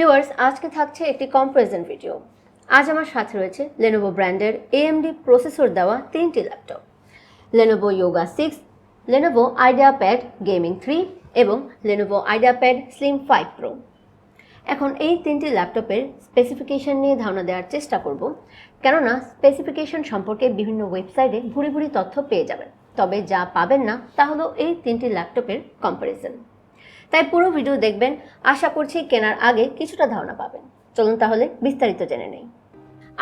Viewers, আজকে থাকছে একটি কম্পারিজন ভিডিও। আজ আমার সাথে রয়েছে Lenovo ব্র্যান্ডের AMD প্রসেসর দেওয়া তিনটি laptop, Lenovo Yoga 6, Lenovo IdeaPad Gaming 3 এবং Lenovo IdeaPad Slim 5 Pro। এখন এই তিনটি ল্যাপটপের স্পেসিফিকেশন নিয়ে ধারণা দেওয়ার চেষ্টা করব, কেননা স্পেসিফিকেশন সম্পর্কে বিভিন্ন ওয়েবসাইটে ভুরি ভুরি তথ্য পেয়ে যাবেন, তবে যা পাবেন না তা হলো এই তিনটি ল্যাপটপের কম্পারিজন। তাই পুরো ভিডিও দেখবেন, আশা করছি কেনার আগে কিছুটা ধারণা পাবেন। চলুন তাহলে বিস্তারিত জেনে নেই।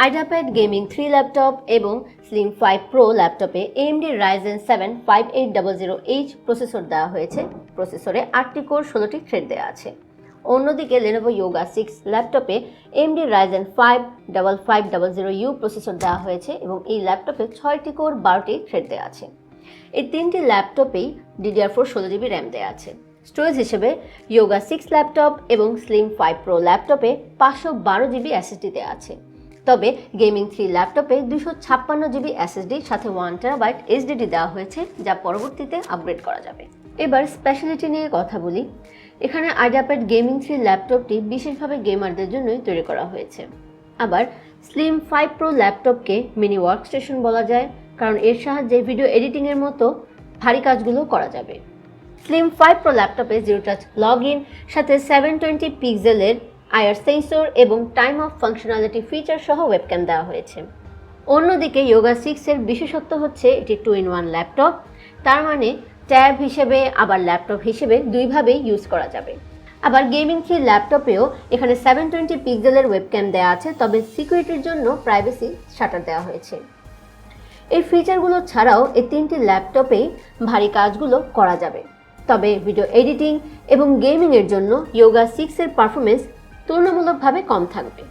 IdeaPad Gaming 3 ল্যাপটপ এবং Slim 5 Pro ল্যাপটপে AMD Ryzen 7 5800H প্রসেসর দেওয়া হয়েছে। প্রসেসরে 8টি কোর 16টি থ্রেড দেওয়া আছে। অন্যদিকে Lenovo Yoga 6 ল্যাপটপে AMD Ryzen 5 5500U প্রসেসর দেওয়া হয়েছে এবং এই ল্যাপটপে 6টি কোর 12টি থ্রেড দেওয়া আছে। এই তিনটি ল্যাপটপেই DDR4 16GB র্যাম দেওয়া আছে। স্টোরেজ হিসেবে Yoga 6 ল্যাপটপ এবং Slim 5 Pro ল্যাপটপে 512GB SSD দেওয়া আছে। তবে গেমিং 3 ল্যাপটপে 256GB SSD সাথে 1TB HDD দেওয়া হয়েছে, যা পরবর্তীতে আপগ্রেড করা যাবে। এবার স্পেশালিটি নিয়ে কথা বলি। এখানে IdeaPad Gaming 3 ল্যাপটপটি বিশেষভাবে গেমারদের জন্যই তৈরি করা হয়েছে। আবার Slim 5 Pro ল্যাপটপকে মিনি ওয়ার্কস্টেশন বলা যায়, কারণ এর সাহায্যে ভিডিও এডিটিংয়ের মতো ভারী কাজগুলো করা যাবে। Slim 5 Pro ল্যাপটপে জিরো টাচ লগ ইন সাথে 720 পিক্সেলের IR সেন্সর এবং টাইম অফ ফাংশনালিটি ফিচার সহ ওয়েবক্যাম দেওয়া হয়েছে। অন্যদিকে Yoga 6 এর বিশেষত্ব হচ্ছে এটি 2-in-1 ল্যাপটপ, তার মানে ট্যাব হিসেবে আবার ল্যাপটপ হিসেবে দুইভাবেই ইউজ করা যাবে। আবার গেমিং 3 ল্যাপটপেও এখানে 720 পিক্সেলের ওয়েবক্যাম দেওয়া আছে, তবে সিকিউরিটির জন্য প্রাইভেসি শাটার দেওয়া হয়েছে। এই ফিচারগুলো ছাড়াও এই তিনটি ল্যাপটপেই ভারী কাজগুলো করা যাবে, তবে ভিডিও এডিটিং এবং গেমিংয়ের জন্য Yoga 6 এর পারফরমেন্স তুলনামূলকভাবে কম থাকবে।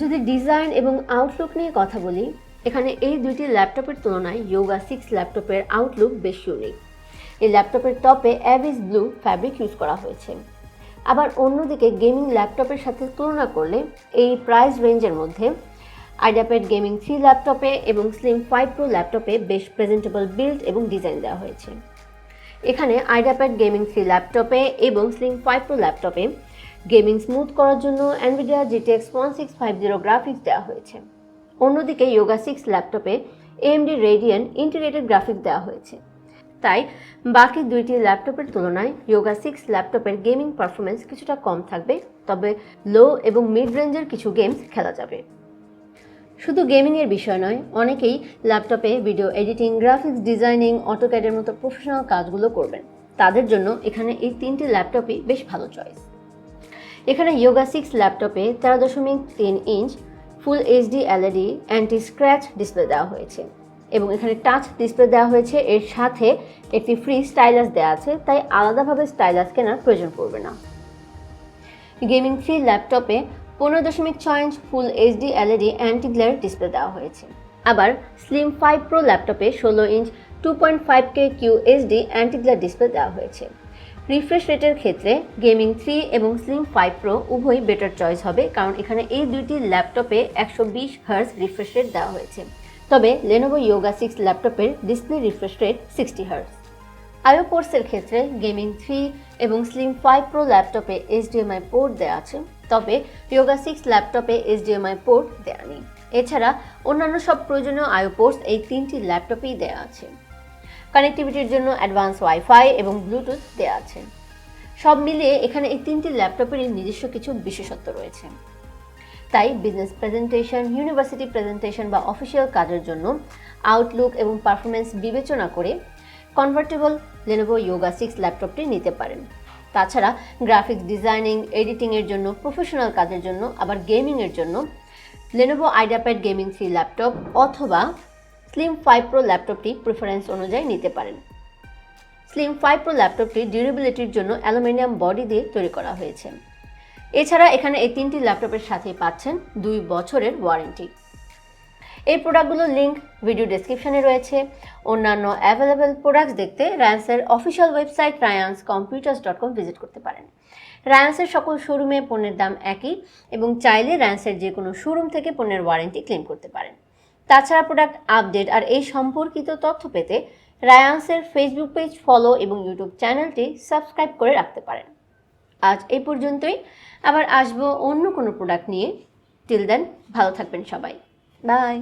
যদি ডিজাইন এবং আউটলুক নিয়ে কথা বলি, এখানে এই দুইটি ল্যাপটপের তুলনায় Yoga 6 ল্যাপটপের আউটলুক বেশ ইউনিক। এই ল্যাপটপের টপে অ্যাভিস ব্লু ফ্যাব্রিক ইউজ করা হয়েছে। আবার অন্যদিকে গেমিং ল্যাপটপের সাথে তুলনা করলে এই প্রাইস রেঞ্জের মধ্যে IdeaPad Gaming 3 ল্যাপটপে এবং Slim 5 Pro ল্যাপটপে বেশ প্রেজেন্টেবল বিল্ড এবং ডিজাইন দেওয়া হয়েছে। এখানে IdeaPad Gaming 3 ল্যাপটপে এবং Slim 5 Pro ল্যাপটপে গেমিং স্মুথ করার জন্য Nvidia GTX 1650 গ্রাফিক্স দেওয়া হয়েছে। অন্যদিকে Yoga 6 ল্যাপটপে AMD Radeon ইন্টিগ্রেটেড গ্রাফিক্স দেওয়া হয়েছে। তাই বাকি দুইটি ল্যাপটপের তুলনায় Yoga 6 ল্যাপটপের গেমিং পারফরমেন্স কিছুটা কম থাকবে, তবে লো এবং মিড রেঞ্জের কিছু গেমস খেলা যাবে। শুধু গেমিংয়ের বিষয় নয়, অনেকেই ল্যাপটপে ভিডিও এডিটিং, গ্রাফিক্স ডিজাইনিং, অটোক্যাডের মতো প্রফেশনাল কাজগুলো করবেন। তাদের জন্য এখানে এই তিনটি ল্যাপটপই বেশ ভালো চয়েস। এখানে Yoga 6 ল্যাপটপে 13.3 ইঞ্চ ফুল HD LED anti scratch display দেওয়া হয়েছে এবং এখানে টাচ ডিসপ্লে দেওয়া হয়েছে। এর সাথে একটি ফ্রি স্টাইলাস দেওয়া আছে, তাই আলাদাভাবে স্টাইলাস কেনার প্রয়োজন পড়বে না। গেমিং 3 ল্যাপটপে 15.6 ইঞ্চ ফুল HD LED anti glare display দেওয়া হয়েছে। আবার Slim 5 Pro ল্যাপটপে 16 inch 2.5K QHD anti glare display দেওয়া হয়েছে। রিফ্রেশ রেটের ক্ষেত্রে গেমিং 3 এবং Slim 5 Pro উভয় বেটার চয়েস হবে, কারণ এখানে এই দুইটি ল্যাপটপে 120 Hz রিফ্রেশ রেট দেওয়া হয়েছে। তবে Lenovo Yoga 6 ল্যাপটপের display refresh rate 60 Hz। IO পোর্টসের ক্ষেত্রে গেমিং 3 এবং Slim 5 Pro ল্যাপটপে HDMI পোর্ট দেওয়া আছে, তবে Yoga 6 ল্যাপটপে HDMI পোর্ট দেওয়া নেই। এছাড়া অন্যান্য সব প্রয়োজনীয় IO পোর্টস এই তিনটি ল্যাপটপেই দেওয়া আছে। কানেক্টিভিটির জন্য অ্যাডভান্স ওয়াইফাই এবং ব্লুটুথ দেওয়া আছে। সব মিলিয়ে এখানে এই তিনটি ল্যাপটপেরই নিজস্ব কিছু বিশেষত্ব রয়েছে। তাই বিজনেস প্রেজেন্টেশন, ইউনিভার্সিটি প্রেজেন্টেশন বা অফিসিয়াল কাজের জন্য আউটলুক এবং পারফরমেন্স বিবেচনা করে কনভার্টেবল Lenovo Yoga 6 ল্যাপটপটি নিতে পারেন। তাছাড়া গ্রাফিক্স ডিজাইনিং, এডিটিংয়ের জন্য, প্রফেশনাল কাজের জন্য, আবার গেমিংয়ের জন্য Lenovo IdeaPad Gaming 3 ল্যাপটপ অথবা Slim 5 Pro ল্যাপটপটি প্রেফারেন্স অনুযায়ী নিতে পারেন। Slim 5 Pro ল্যাপটপটি ডিউরেবিলিটির জন্য অ্যালুমিনিয়াম বডি দিয়ে তৈরি করা হয়েছে। এছাড়া এখানে এই তিনটি ল্যাপটপের সাথেই পাচ্ছেন 2 বছরের ওয়ারেন্টি। এই প্রোডাক্টগুলোর লিঙ্ক ভিডিও ডেসক্রিপশনে রয়েছে। অন্যান্য অ্যাভেলেবেল প্রোডাক্টস দেখতে রায়ান্সের অফিসিয়াল ওয়েবসাইট ryanscomputers.com ভিজিট করতে পারেন। রায়ান্সের সকল শোরুমে পণ্যের দাম একই এবং চাইলে রায়ান্সের যে কোনো শোরুম থেকে পণ্যের ওয়ারেন্টি ক্লেম করতে পারেন। তাছাড়া প্রোডাক্ট আপডেট আর এই সম্পর্কিত তথ্য পেতে রায়ান্সের ফেসবুক পেজ ফলো এবং ইউটিউব চ্যানেলটি সাবস্ক্রাইব করে রাখতে পারেন। আজ এই পর্যন্তই, আবার আসবো অন্য কোনো প্রোডাক্ট নিয়ে। টিল দেন ভালো থাকবেন সবাই, বাই।